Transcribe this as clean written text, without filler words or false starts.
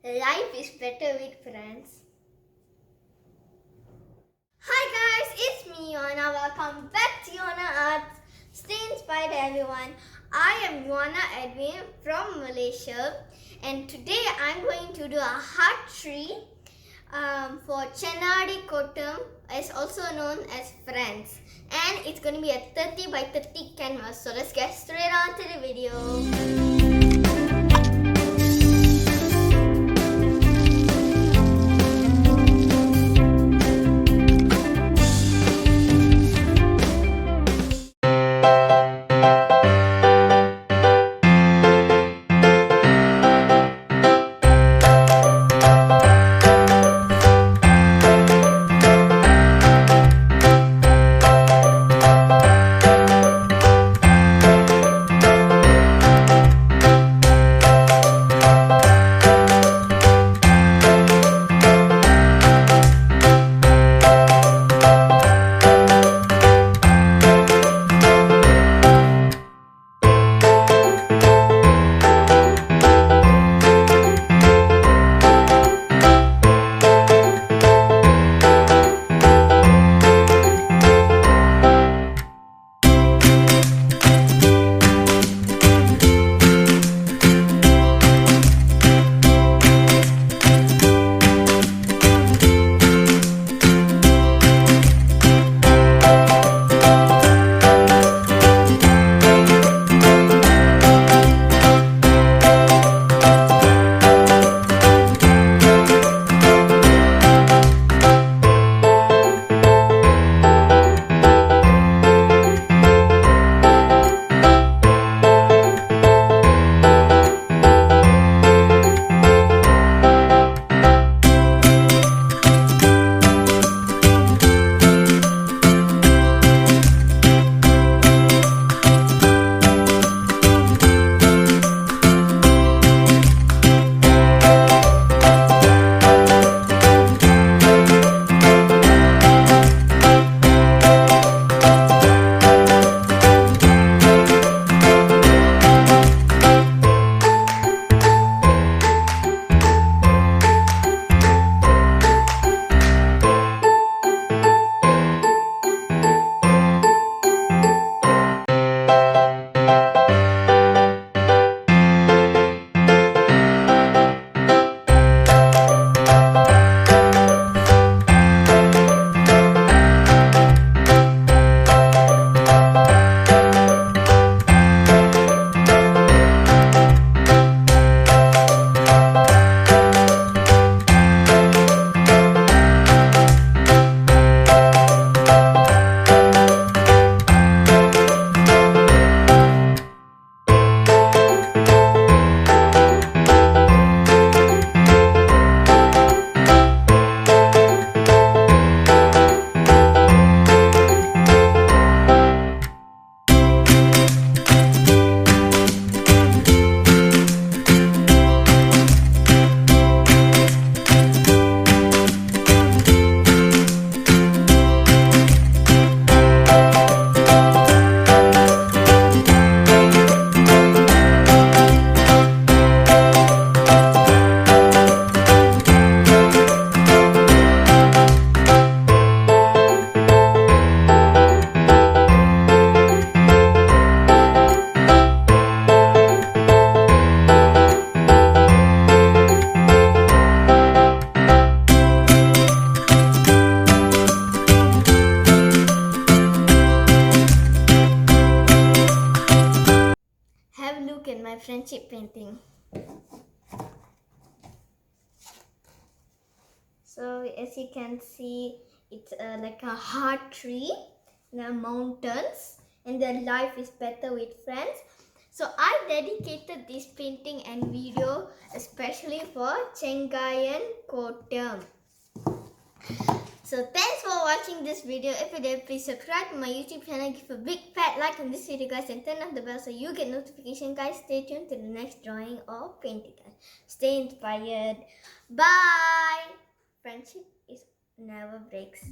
Life is better with friends. Hi guys, it's me Yoana. Welcome back to Yoana Arts. Stay inspired everyone. I am Yoana Edwin from Malaysia, and today I'm going to do a heart tree for Changathikoottam, is also known as friends, and it's going to be a 30 by 30 canvas. So let's get straight on to the video. Look at my friendship painting. So as you can see, it's like a heart tree in the mountains, and their life is better with friends. So I dedicated this painting and video especially for Changathikoottam. So thanks for watching this video. If you did, please subscribe to my YouTube channel, give a big fat like on this video guys, and turn on the bell so you get notification guys. Stay tuned to the next drawing or painting guys. Stay inspired. Bye. Friendship is never breaks.